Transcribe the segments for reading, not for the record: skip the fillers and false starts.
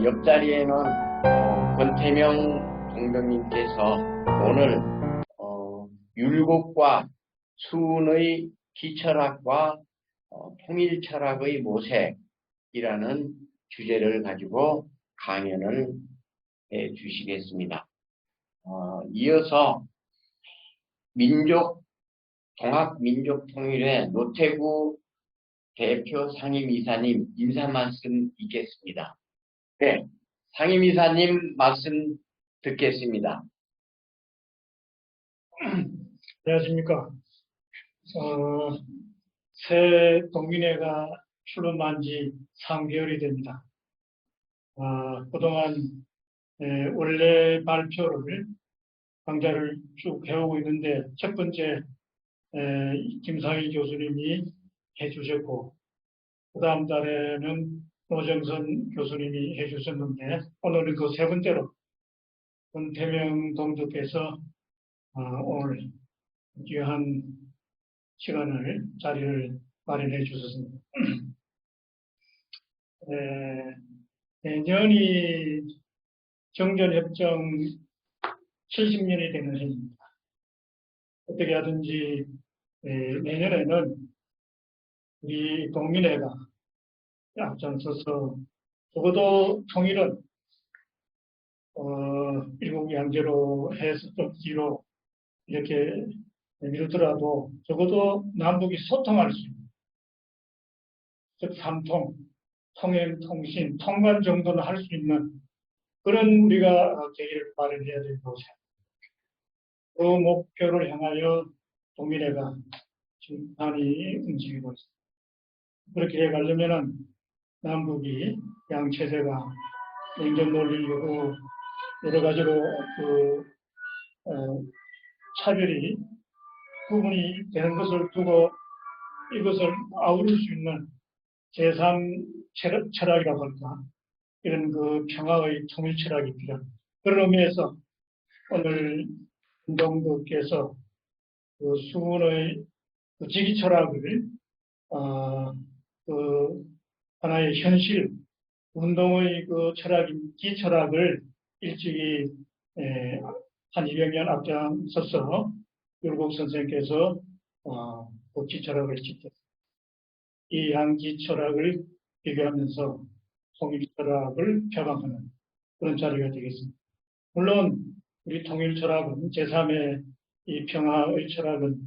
옆자리에는 권태명 동병님께서 오늘 율곡과 수운의 기철학과 통일철학의 모색이라는 주제를 가지고 강연을 해 주시겠습니다. 이어서 동학민족통일회 노태구 대표 상임이사님 인사 말씀 있겠습니다. 네, 상임이사님 말씀 듣겠습니다. 안녕하십니까. 새 동민회가 출범한 지 3개월이 됩니다. 그동안 원래 발표를 강좌를 쭉 해오고 있는데 첫 번째 김상희 교수님이 해주셨고 그 다음 달에는 노정선 교수님이 해주셨는데 오늘은 그 세 번째로 권태명 동지께서 오늘 귀한 자리를 마련해 주셨습니다. 내년이 정전협정 70년이 되는 해입니다. 어떻게 하든지 내년에는 우리 동민회가 앞장서서 적어도 통일은 일국 양제로 해서 좀 뒤로 이렇게 미루더라도 적어도 남북이 소통할 수 있는, 즉 삼통, 통행, 통신, 통관 정도는 할 수 있는 그런 우리가 계기를 마련해야 된다고 생각합니다. 그 목표를 향하여 동민회가 지금 많이 움직이고 있습니다. 그렇게 해가려면은 남북이 양체제가 냉전 논리이고 여러 가지로 차별이 구분이 되는 것을 두고 이것을 아우를 수 있는 제3 철학이라고 할까, 이런 그 평화의 통일 철학이 필요합니다. 그런 의미에서 오늘 운동부께서 그 수훈의 그 지기 철학을 그 하나의 현실 운동의 그 철학인 기철학을 일찍이 한 200년 앞장서서 율곡 선생께서 그 기철학을 지켰습니다. 이 양기철학을 비교하면서 통일철학을 표방하는 그런 자리가 되겠습니다. 물론 우리 통일철학은 제3의 이 평화의 철학은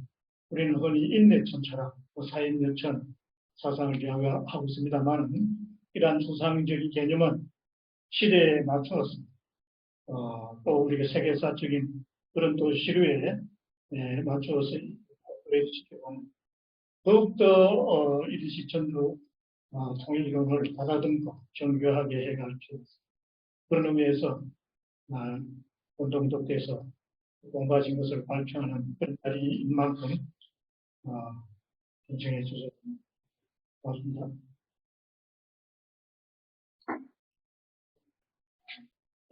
우리는 흔히 인내천 철학, 사인여천 사상을 이야기하고 있습니다만 이러한 추상적인 개념은 시대에 맞추어서 또 우리가 세계사적인 그런 또 시류에 맞추어서 지켜보는 더욱더 이르시 전도 통일론을 다다듬고 정교하게 해갈 필요가 있습니다. 그런 의미에서 운동독에서 공부하신 것을 발표하는 그런 자리인 만큼 신청해 주셔서 고맙습니다.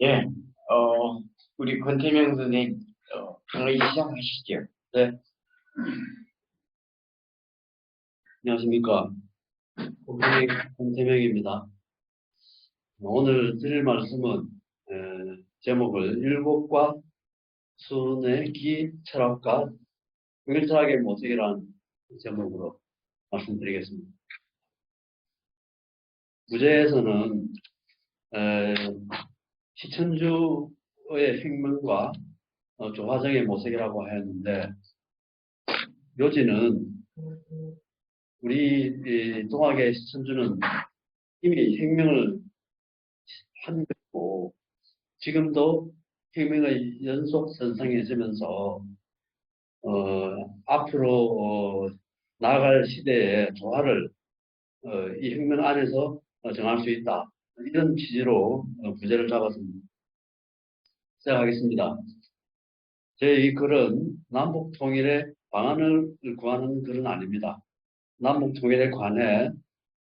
예, 우리 권태명 선생님 강의 시작하시죠. 네. 안녕하십니까. 고객 권태명입니다. 오늘 드릴 말씀은 제목을 율곡과 수운의 기철학과 통일철학의 모색이라는 제목으로 말씀드리겠습니다. 부제에서는 시천주의 혁명과 조화정의 모색이라고 하였는데 요지는 우리 동학의 시천주는 이미 혁명을 한 것이고 지금도 혁명의 연속선상에 있으면서 앞으로 나아갈 시대의 조화를 이 혁명 안에서 정할 수 있다. 이런 취지로 부제를 잡아서 시작하겠습니다. 제 이 글은 남북 통일의 방안을 구하는 글은 아닙니다. 남북 통일에 관해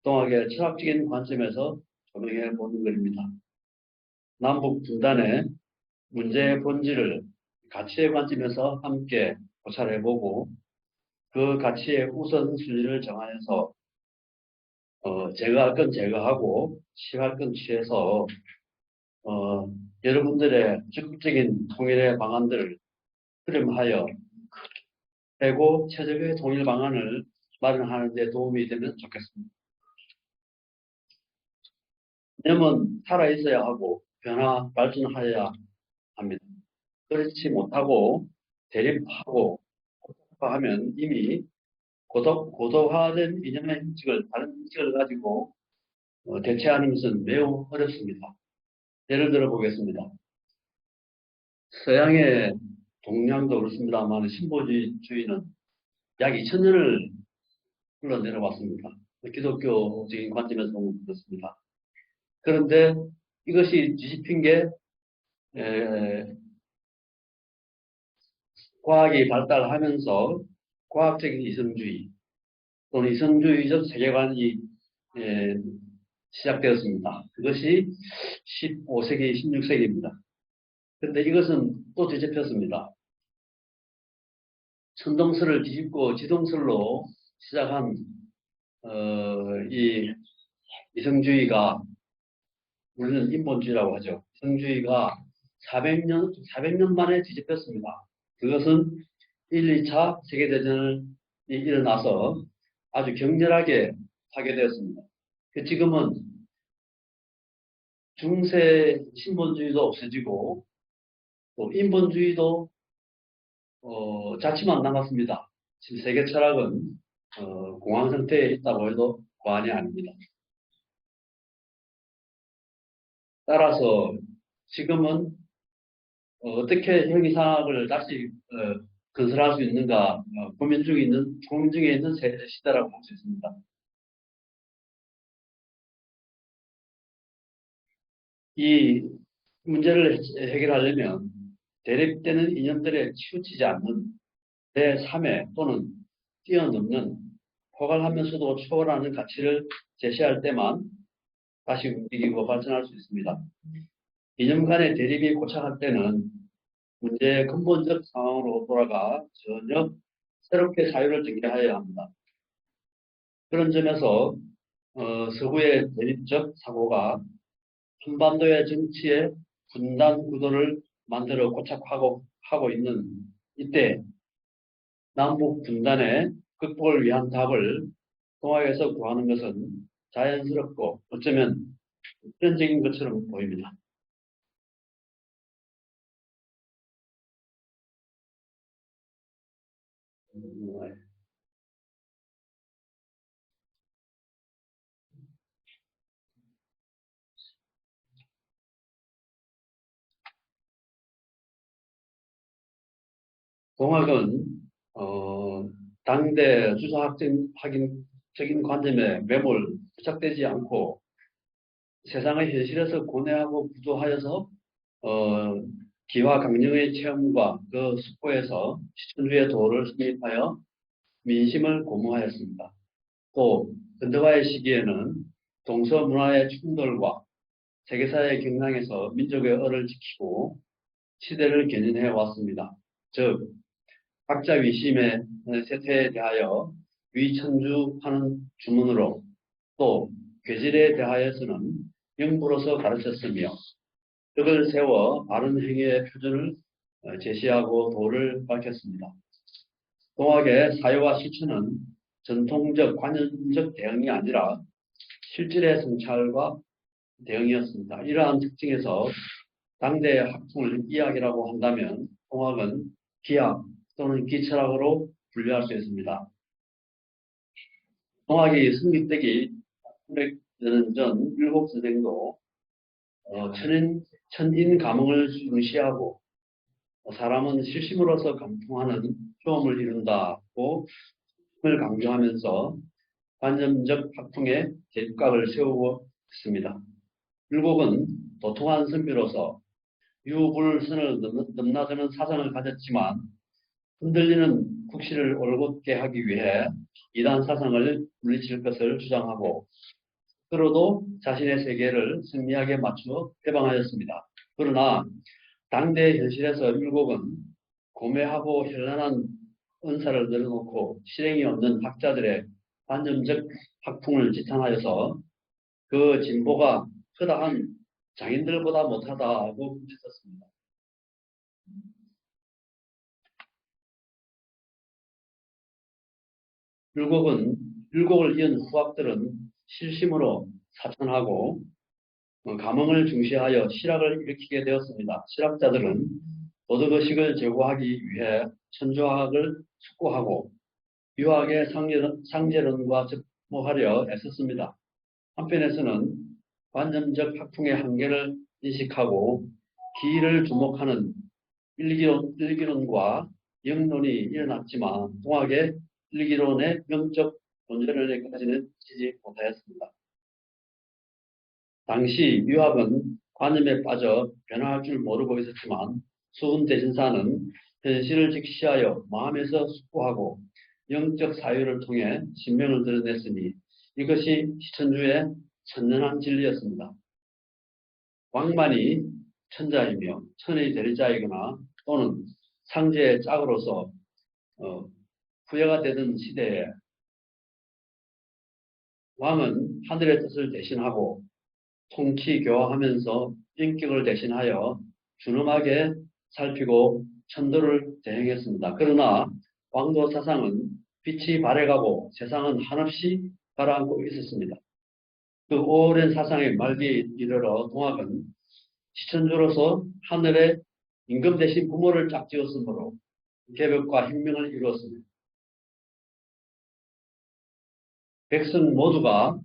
동학의 철학적인 관점에서 조명해 보는 글입니다. 남북 분단의 문제의 본질을 가치의 관점에서 함께 고찰해보고 그 가치의 우선순위를 정하여서 제거할 건 제거하고 취할 건 취해서 여러분들의 적극적인 통일의 방안들을 수렴하여 최고 최적의 통일 방안을 마련하는 데 도움이 되면 좋겠습니다. 이념은 살아있어야 하고 발전하여야 합니다. 그렇지 못하고 대립하고 고도화하면 이미 고도화된 이념의 형식을 다른 형식을 가지고 대체하는 것은 매우 어렵습니다. 예를 들어 보겠습니다. 서양의 동양도 그렇습니다만 신보주의는 약 2000년을 흘러내려왔습니다. 기독교적인 관점에서 보면 그렇습니다. 그런데 이것이 뒤집힌 게 과학이 발달하면서 과학적인 이성주의 또는 이성주의적 세계관이 시작되었습니다. 그것이 15세기, 16세기입니다. 그런데 이것은 또 뒤집혔습니다. 천동설을 뒤집고 지동설로 시작한 이 이성주의가 우리는 인본주의라고 하죠. 이성주의가 400년 만에 뒤집혔습니다. 그것은 1, 2차 세계대전이 일어나서 아주 격렬하게 파괴되었습니다. 지금은 중세 신본주의도 없어지고 또 인본주의도 자취만 남았습니다. 지금 세계 철학은 공황 상태에 있다고 해도 과언이 아닙니다. 따라서 지금은 어떻게 형이상학을 다시 건설할 수 있는가 고민 중에 있는 시대라고 볼 수 있습니다. 이 문제를 해결하려면 대립되는 이념들에 치우치지 않는 제3의 또는 뛰어넘는 포괄하면서도 초월하는 가치를 제시할 때만 다시 움직이고 발전할 수 있습니다. 이념 간의 대립이 고착할 때는 문제의 근본적 상황으로 돌아가 전혀 새롭게 사유를 전개하여야 합니다. 그런 점에서 서구의 대립적 사고가 한반도의 정치의 분단 구도를 만들어 고착하고 있는 이때 남북 분단의 극복을 위한 답을 동학에서 구하는 것은 자연스럽고 어쩌면 필연적인 것처럼 보입니다. 동학은 당대 주사학적인 관점에 매몰 부착되지 않고 세상의 현실에서 고뇌하고 부조하여서 기와 강령의 체험과 그 숙고에서 시천주의 도를 성립하여 민심을 고무하였습니다. 또 근대화의 시기에는 동서 문화의 충돌과 세계사의 경랑에서 민족의 얼을 지키고 시대를 견인해 왔습니다. 즉 각자 위심의 세태에 대하여 위천주하는 주문으로 또 괴질에 대하여서는 영부로서 가르쳤으며 덕을 세워 바른 행위의 표준을 제시하고 도를 밝혔습니다. 동학의 사유와 실천은 전통적 관념적 대응이 아니라 실질의 성찰과 대응이었습니다. 이러한 특징에서 당대의 학풍을 이학이라고 한다면 동학은 기학 또는 기철학으로 분류할 수 있습니다. 동학이 성립되기 300년 전 율곡선생도 천인 감흥을 중시하고 사람은 실심으로서 감통하는 효험을 이룬다고 을 강조하면서 관념적 학풍의 대립각을 세우고 있습니다. 율곡은 도통한 선비로서 유불선을 넘나드는 사상을 가졌지만 흔들리는 국시를 올곧게 하기 위해 이단 사상을 물리칠 것을 주장하고 스스로도 자신의 세계를 승리하게 맞추어 해방하였습니다. 그러나 당대 현실에서 율곡은 고매하고 현란한 은사를 늘어놓고 실행이 없는 학자들의 관념적 학풍을 지탄하여서 그 진보가 허다한 장인들보다 못하다고 꾸짖었습니다. 율곡을 이은 후학들은 실심으로 사천하고 감흥을 중시하여 실학을 일으키게 되었습니다. 실학자들은 도덕의식을 제고하기 위해 천주학을 숙고하고 유학의 상제론과 접목하려 애썼습니다. 한편에서는 관념적 학풍의 한계를 인식하고 기를 주목하는 일기론과 영론이 일어났지만 동학의 일기론의 명적 본전론에까지는 지지 못하였습니다. 당시 유학은 관념에 빠져 변화할 줄 모르고 있었지만 수훈 대신사는 현실을 직시하여 마음에서 숙고하고 영적 사유를 통해 신명을 드러냈으니 이것이 시천주의 천연한 진리였습니다. 왕만이 천자이며 천의 대리자이거나 또는 상제의 짝으로서 부여가 되던 시대에 왕은 하늘의 뜻을 대신하고 통치교화하면서 인격을 대신하여 준엄하게 살피고 천도를 대행했습니다. 그러나 왕도 사상은 빛이 발해가고 세상은 한없이 가라앉고 있었습니다. 그 오랜 사상의 말기에 이르러 동학은 시천주로서 하늘의 임금 대신 부모를 짝지었으므로 개벽과 혁명을 이루었습니다. 백성 모두가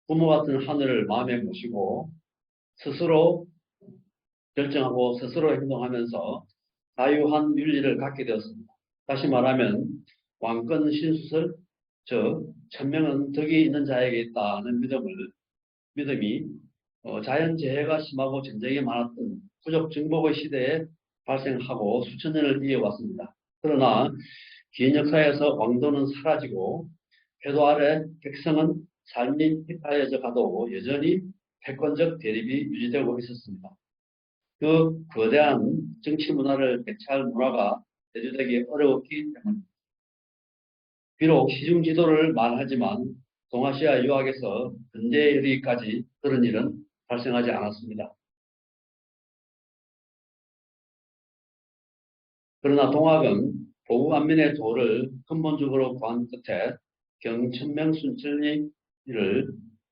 부모 같은 하늘을 마음에 모시고 스스로 결정하고 스스로 행동하면서 자유한 윤리를 갖게 되었습니다. 다시 말하면 왕권 신수설, 즉 천명은 덕이 있는 자에게 있다는 믿음이 자연재해가 심하고 전쟁이 많았던 부족 정복의 시대에 발생하고 수천 년을 이어왔습니다. 그러나 긴 역사에서 왕도는 사라지고 궤도 아래 백성은 삶이 핍하여져 가도 여전히 패권적 대립이 유지되고 있었습니다. 그 거대한 정치 문화를 대체할 문화가 대두되기 어려웠기 때문입니다. 비록 시중 지도를 말하지만 동아시아 유학에서 근대에 이르기까지 그런 일은 발생하지 않았습니다. 그러나 동학은 보국안민의 도를 근본적으로 구한 끝에 경천명 순천리를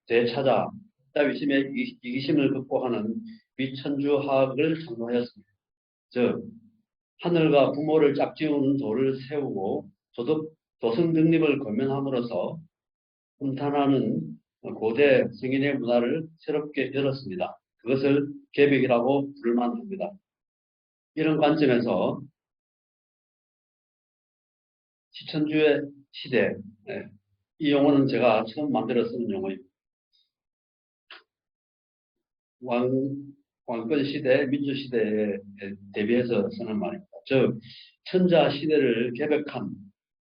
되찾아 자위심의 이기심을 극복하는 위천주학을 창조하였습니다. 즉 하늘과 부모를 짝지우는 도를 세우고 도성 독립을 권면함으로써 hun탄하는 고대 성인의 문화를 새롭게 열었습니다. 그것을 개벽이라고 부를만 합니다. 이런 관점에서 시천주의 시대, 이 용어는 제가 처음 만들어 쓰는 용어입니다. 왕권 시대, 민주 시대에 대비해서 쓰는 말입니다. 즉 천자 시대를 개벽한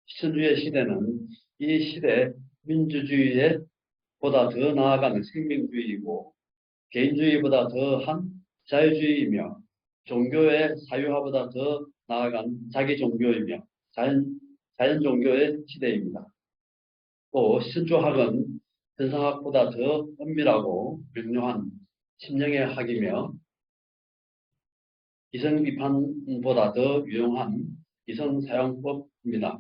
시천주의 시대는 이 시대 민주주의에 보다 더 나아가는 생명주의이고 개인주의보다 더한 자유주의이며 종교의 사유화보다 더 나아간 자기 종교이며 자연 종교의 시대입니다. 또 시천주학은 현상학보다 더 엄밀하고 명료한 심령의 학이며 이성비판보다 더 유용한 이성사용법입니다.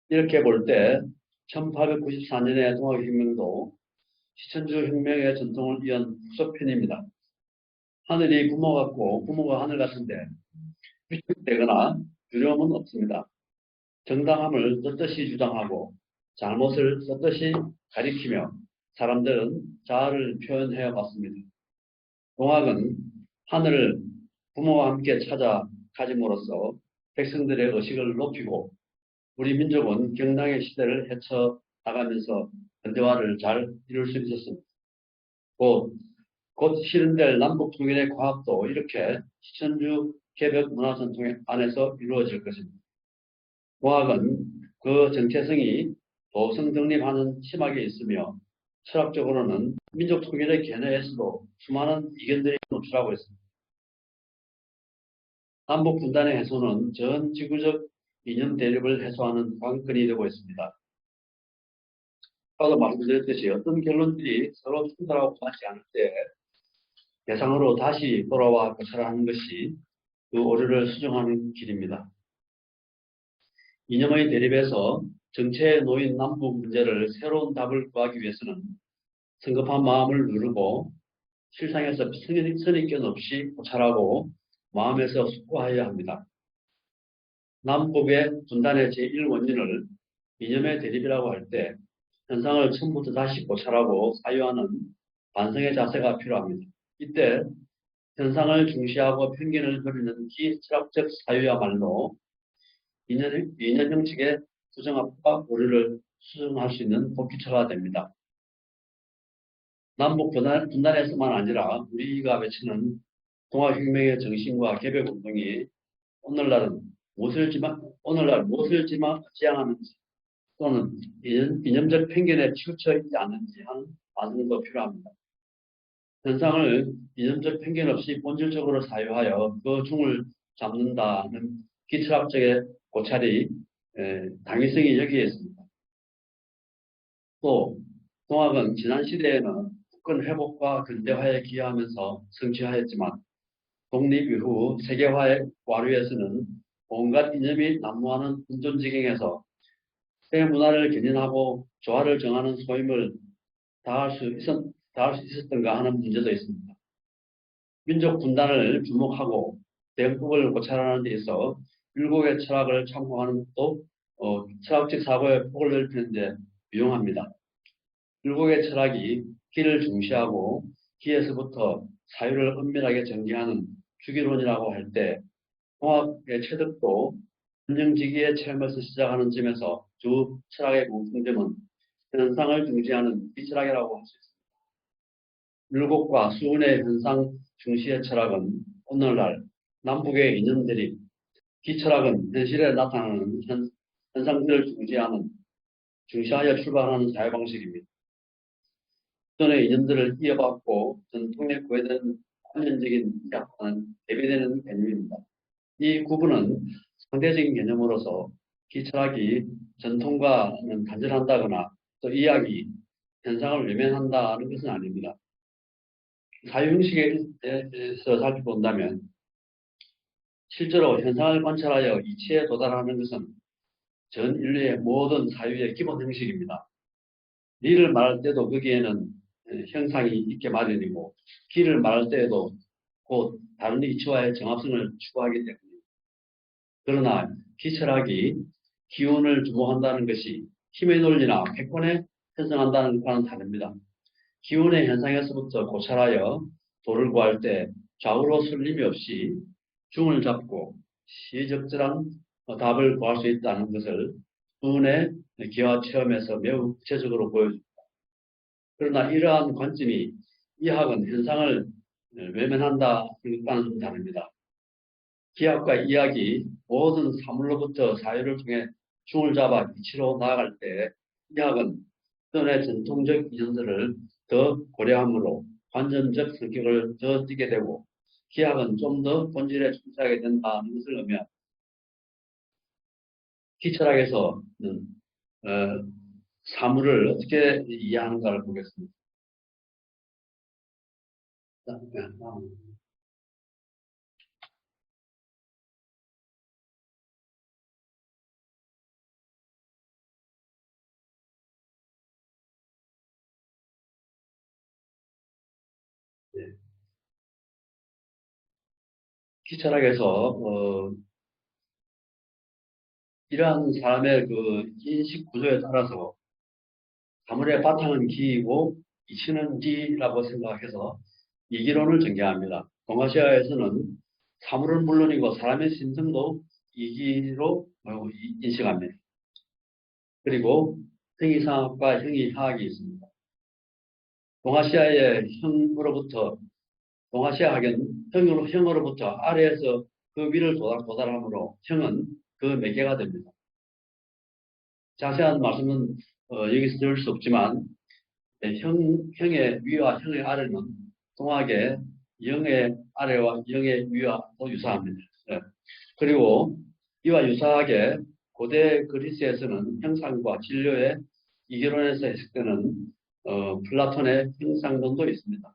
이렇게 볼 때 1894년의 동학혁명도 시천주 혁명의 전통을 이은 후속편입니다. 하늘이 부모 같고 부모가 하늘 같은데 위축되거나 두려움은 없습니다. 정당함을 떳떳이 주장하고 잘못을 떳떳이 가리키며 사람들은 자아를 표현해 왔습니다. 동학은 하늘을 부모와 함께 찾아 가짐으로써 백성들의 의식을 높이고 우리 민족은 경랑의 시대를 헤쳐나가면서 현대화를 잘 이룰 수 있었습니다. 곧 실현될 남북통일의 과학도 이렇게 시천주 개벽 문화전통 안에서 이루어질 것입니다. 과학은 그 정체성이 도성 독립하는 심하게 있으며 철학적으로는 민족 통일의 견해에서도 수많은 이견들이 노출하고 있습니다. 남북 분단의 해소는 전 지구적 이념 대립을 해소하는 관건이 되고 있습니다. 아까도 말씀드렸듯이 어떤 결론들이 서로 충돌하고 맞지 않을 때 대상으로 다시 돌아와 고찰하는 것이 그 오류를 수정하는 길입니다. 이념의 대립에서 정체에 놓인 남북 문제를 새로운 답을 구하기 위해서는 성급한 마음을 누르고 실상에서 선입견 없이 고찰하고 마음에서 숙고하여야 합니다. 남북의 분단의 제1원인을 이념의 대립이라고 할 때 현상을 처음부터 다시 고찰하고 사유하는 반성의 자세가 필요합니다. 이때 현상을 중시하고 편견을 버리는 기철학적 사유야말로 이념 형식의 부정합과 오류를 수정할 수 있는 복기처가 됩니다. 남북 분단에서만 아니라 우리가 외치는 동아혁명의 정신과 개벽운동이 오늘날 무엇을 지향하는지 또는 이념적 편견에 치우쳐 있지 않는지 하는 반응도 필요합니다. 현상을 이념적 편견 없이 본질적으로 사유하여 그 중을 잡는다는 기철학적의 고찰이 당위성이 여기에 있습니다. 또 동학은 지난 시대에는 국권 회복과 근대화에 기여하면서 성취하였지만 독립 이후 세계화의 와류에서는 온갖 이념이 난무하는 혼돈지경에서 새 문화를 견인하고 조화를 정하는 소임을 다할 수 있었던가 하는 문제도 있습니다. 민족 분단을 주목하고 대응법을 고찰하는 데 있어 율곡의 철학을 참고하는 것도 철학적 사고의 폭을 넓히는 데 유용합니다. 율곡의 철학이 기를 중시하고 기에서부터 사유를 은밀하게 전개하는 주기론이라고 할 때 동학의 체득도 운영지기의 체험에서 시작하는 점에서 주 철학의 공통점은 현상을 중시하는 비철학이라고 할 수 있습니다. 율곡과 수운의 현상 중시의 철학은 오늘날 남북의 이념 대립, 기철학은 현실에 나타나는 현상들을 중시하여 출발하는 사회방식입니다. 기존의 이념들을 이어받고 전통에 구애되는 관련적인 약과는 대비되는 개념입니다. 이 구분은 상대적인 개념으로서 기철학이 전통과는 단절한다거나 또 이학이 현상을 외면한다는 것은 아닙니다. 사유 형식에서 살펴본다면 실제로 현상을 관찰하여 이치에 도달하는 것은 전 인류의 모든 사유의 기본 형식입니다. 리를 말할 때도 거기에는 형상이 있게 마련이고 기를 말할 때에도 곧 다른 이치와의 정합성을 추구하기 때문입니다. 그러나 기철학이 기운을 주목한다는 것이 힘의 논리나 패권에 편성한다는 것과는 다릅니다. 기운의 현상에서부터 고찰하여 도를 구할 때 좌우로 설림이 없이 중을 잡고 시적절한 답을 구할 수 있다는 것을 수운의 기와 체험에서 매우 구체적으로 보여줍니다. 그러나 이러한 관점이 이학은 현상을 외면한다는 것과는 좀 다릅니다. 기학과 이학이 모든 사물로부터 사유를 통해 중을 잡아 이치로 나아갈 때 이학은 기존의 전통적 이념들을 더 고려함으로 관점적 성격을 더 띠게 되고 기학은 좀 더 본질에 충실하게 된다는 것을 의미합니다. 기철학에서는 사물을 어떻게 이해하는가를 보겠습니다. 기철학에서 이러한 사람의 그 인식 구조에 따라서 사물의 바탕은 기이고 이치는 지라고 생각해서 이기론을 전개합니다. 동아시아에서는 사물은 물론이고 사람의 심성도 이기로 인식합니다. 그리고 형이상학과 형이하학이 있습니다. 동아시아의 동아시아학은 형으로부터 아래에서 그 위를 도달하므로 형은 그 매개가 됩니다. 자세한 말씀은 여기서 들을 수 없지만 형의 위와 형의 아래는 동학의 영의 아래와 영의 위와도 유사합니다. 그리고 이와 유사하게 고대 그리스에서는 형상과 진료의 이기론에서 해석되는 플라톤의 형상론도 있습니다.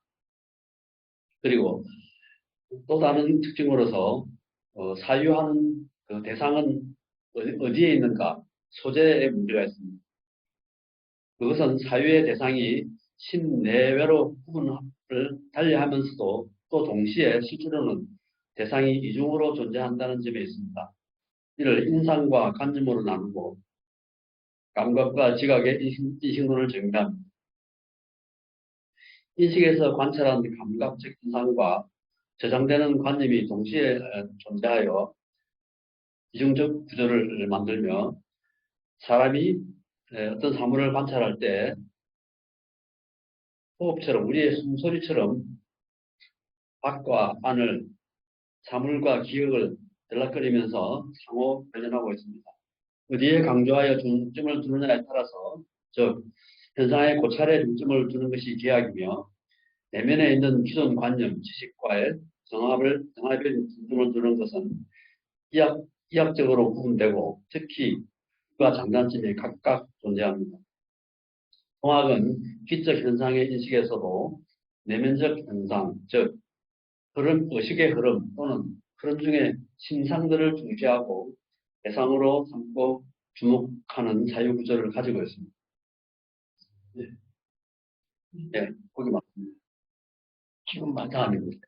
그리고 또 다른 특징으로서 사유하는 그 대상은 어디에 있는가? 소재에 문제가 있습니다. 그것은 사유의 대상이 심 내외로 구분을 달리하면서도 또 동시에 실제로는 대상이 이중으로 존재한다는 점에 있습니다. 이를 인상과 관념으로 나누고 감각과 지각의 인식론을 정의합니다. 인식에서 관찰한 감각적 인상과 저장되는 관념이 동시에 존재하여 이중적 구조를 만들며 사람이 어떤 사물을 관찰할 때 호흡처럼 우리의 숨소리처럼 밖과 안을 사물과 기억을 들락거리면서 상호 변현하고 있습니다. 어디에 강조하여 중점을 두느냐에 따라서 즉 현상의 고찰에 중점을 두는 것이 기약이며 내면에 있는 기존 관념, 지식과의 정합에 중점을 두는 것은 이학적으로 구분되고 특히 과 장단점이 각각 존재합니다. 통학은 기적 현상의 인식에서도 내면적 현상, 즉 의식의 흐름 또는 흐름 중에 심상들을 중시하고 대상으로 삼고 주목하는 자유구조를 가지고 있습니다. 네, 거기 맞습니다. 지금 다음입니다.